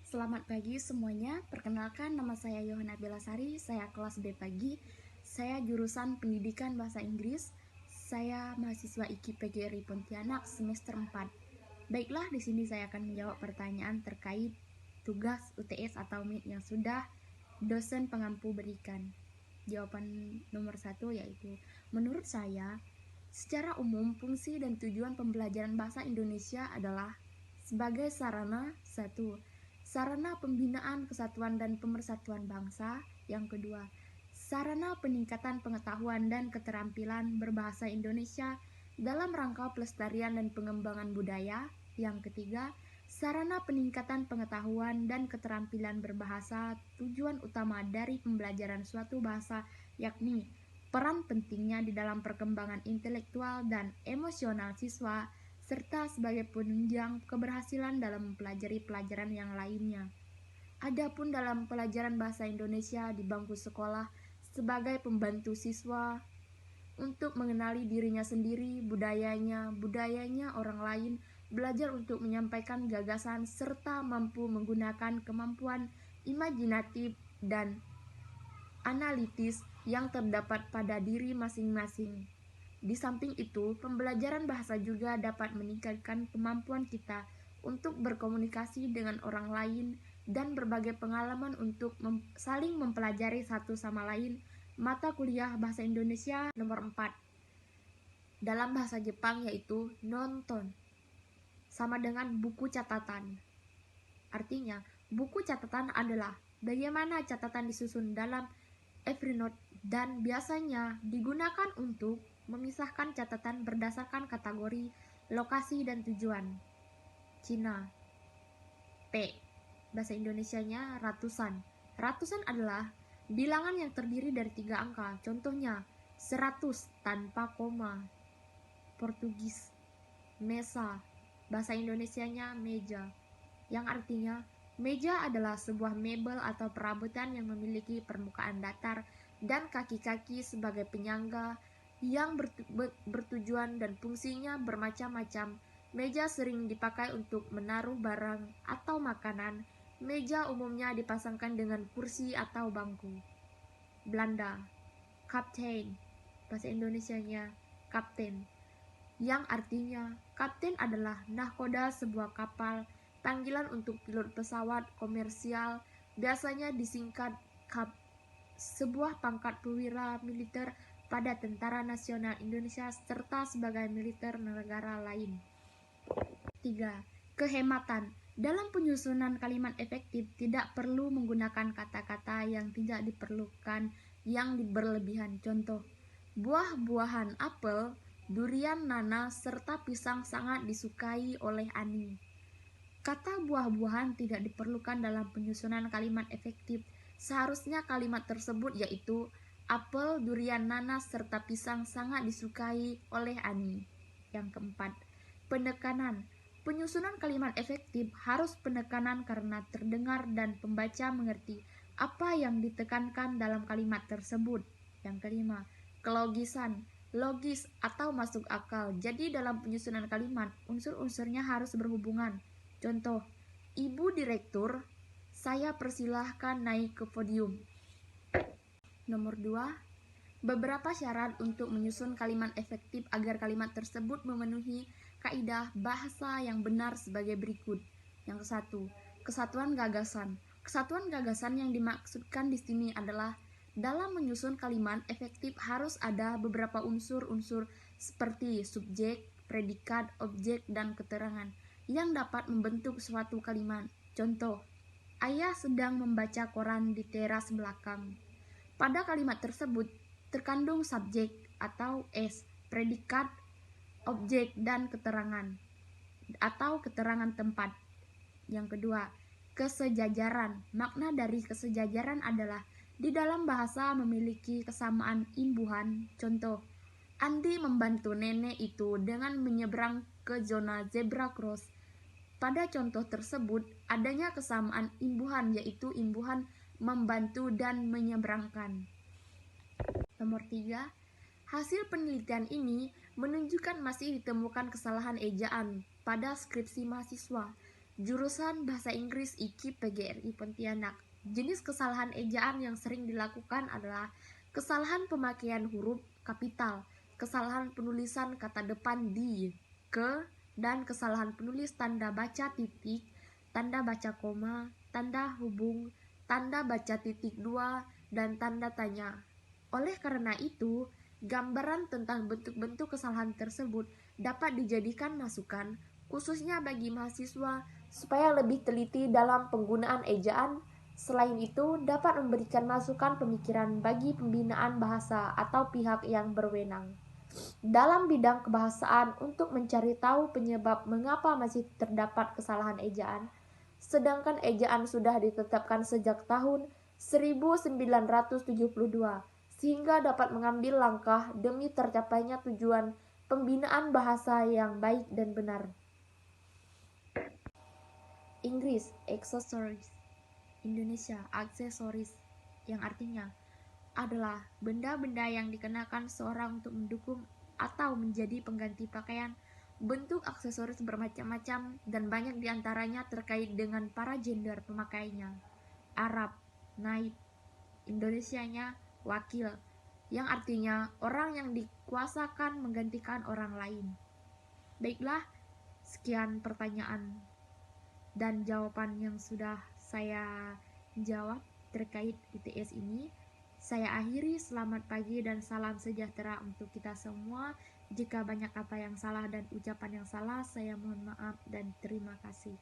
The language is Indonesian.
Selamat pagi semuanya, perkenalkan nama saya Yohana Belasari, saya kelas B pagi, saya jurusan Pendidikan Bahasa Inggris, saya mahasiswa IKI PGRI Pontianak semester 4. Baiklah, di sini saya akan menjawab pertanyaan terkait tugas UTS atau MIT yang sudah dosen pengampu berikan. Jawaban nomor 1 yaitu, menurut saya, secara umum fungsi dan tujuan pembelajaran bahasa Indonesia adalah sebagai sarana pembinaan kesatuan dan pemersatuan bangsa. Yang kedua, sarana peningkatan pengetahuan dan keterampilan berbahasa Indonesia dalam rangka pelestarian dan pengembangan budaya. Yang ketiga, sarana peningkatan pengetahuan dan keterampilan berbahasa. Tujuan utama dari pembelajaran suatu bahasa yakni peran pentingnya di dalam perkembangan intelektual dan emosional siswa, serta sebagai penunjang keberhasilan dalam mempelajari pelajaran yang lainnya. Adapun dalam pelajaran bahasa Indonesia di bangku sekolah sebagai pembantu siswa untuk mengenali dirinya sendiri, budayanya orang lain, belajar untuk menyampaikan gagasan, serta mampu menggunakan kemampuan imajinatif dan analitis yang terdapat pada diri masing-masing. Di samping itu, pembelajaran bahasa juga dapat meningkatkan kemampuan kita untuk berkomunikasi dengan orang lain dan berbagai pengalaman untuk saling mempelajari satu sama lain. Mata kuliah bahasa Indonesia nomor 4 dalam bahasa Jepang yaitu nonton, sama dengan buku catatan. Artinya, buku catatan adalah bagaimana catatan disusun dalam Evernote dan biasanya digunakan untuk memisahkan catatan berdasarkan kategori, lokasi, dan tujuan. Cina. P. Bahasa Indonesianya ratusan. Ratusan adalah bilangan yang terdiri dari 3 angka. Contohnya 100 tanpa koma. Portugis. Mesa. Bahasa Indonesianya meja, yang artinya meja adalah sebuah mebel atau perabotan yang memiliki permukaan datar dan kaki-kaki sebagai penyangga yang bertujuan dan fungsinya bermacam-macam. Meja sering dipakai untuk menaruh barang atau makanan. Meja umumnya dipasangkan dengan kursi atau bangku. Belanda. Kapten. Bahasa Indonesianya kapten, yang artinya kapten adalah nahkoda sebuah kapal, panggilan untuk pilot pesawat komersial, biasanya disingkat KAP, sebuah pangkat perwira militer pada Tentara Nasional Indonesia serta sebagai militer negara lain. 3. Kehematan. Dalam penyusunan kalimat efektif tidak perlu menggunakan kata-kata yang tidak diperlukan yang berlebihan. Contoh, buah-buahan apel, durian, nanas, serta pisang sangat disukai oleh Ani. Kata buah-buahan tidak diperlukan dalam penyusunan kalimat efektif. Seharusnya kalimat tersebut yaitu apel, durian, nanas, serta pisang sangat disukai oleh Ani. Yang keempat, penekanan. Penyusunan kalimat efektif harus penekanan karena terdengar dan pembaca mengerti apa yang ditekankan dalam kalimat tersebut. Yang kelima, kelogisan. Logis atau masuk akal. Jadi dalam penyusunan kalimat, unsur-unsurnya harus berhubungan. Contoh, Ibu Direktur, saya persilahkan naik ke podium. Nomor 2, beberapa syarat untuk menyusun kalimat efektif agar kalimat tersebut memenuhi kaidah bahasa yang benar sebagai berikut. Yang satu, kesatuan gagasan. Kesatuan gagasan yang dimaksudkan di sini adalah dalam menyusun kalimat efektif harus ada beberapa unsur-unsur seperti subjek, predikat, objek, dan keterangan yang dapat membentuk suatu kalimat. Contoh, ayah sedang membaca koran di teras belakang. Pada kalimat tersebut terkandung subjek atau S, predikat, objek, dan keterangan atau keterangan tempat. Yang kedua, kesejajaran. Makna dari kesejajaran adalah di dalam bahasa memiliki kesamaan imbuhan. Contoh, Andi membantu nenek itu dengan menyeberang ke zona zebra cross. Pada contoh tersebut adanya kesamaan imbuhan, yaitu imbuhan membantu dan menyeberangkan. Nomor 3, hasil penelitian ini menunjukkan masih ditemukan kesalahan ejaan pada skripsi mahasiswa. Jurusan Bahasa Inggris IKIP PGRI Pontianak. Jenis kesalahan ejaan yang sering dilakukan adalah kesalahan pemakaian huruf kapital, kesalahan penulisan kata depan di, ke, dan kesalahan penulis tanda baca titik, tanda baca koma, tanda hubung, tanda baca titik dua, dan tanda tanya. Oleh karena itu, gambaran tentang bentuk-bentuk kesalahan tersebut dapat dijadikan masukan, khususnya bagi mahasiswa, supaya lebih teliti dalam penggunaan ejaan. Selain itu, dapat memberikan masukan pemikiran bagi pembinaan bahasa atau pihak yang berwenang dalam bidang kebahasaan untuk mencari tahu penyebab mengapa masih terdapat kesalahan ejaan. Sedangkan ejaan sudah ditetapkan sejak tahun 1972, sehingga dapat mengambil langkah demi tercapainya tujuan pembinaan bahasa yang baik dan benar. Inggris, accessories. Indonesia, aksesoris, yang artinya adalah benda-benda yang dikenakan seorang untuk mendukung atau menjadi pengganti pakaian. Bentuk aksesoris bermacam-macam dan banyak diantaranya terkait dengan para gender pemakainya. Arab, naib, Indonesianya wakil, yang artinya orang yang dikuasakan menggantikan orang lain. Baiklah, sekian pertanyaan dan jawaban yang sudah saya jawab terkait ITS ini. Saya akhiri, selamat pagi dan salam sejahtera untuk kita semua. Jika banyak kata yang salah dan ucapan yang salah, saya mohon maaf dan terima kasih.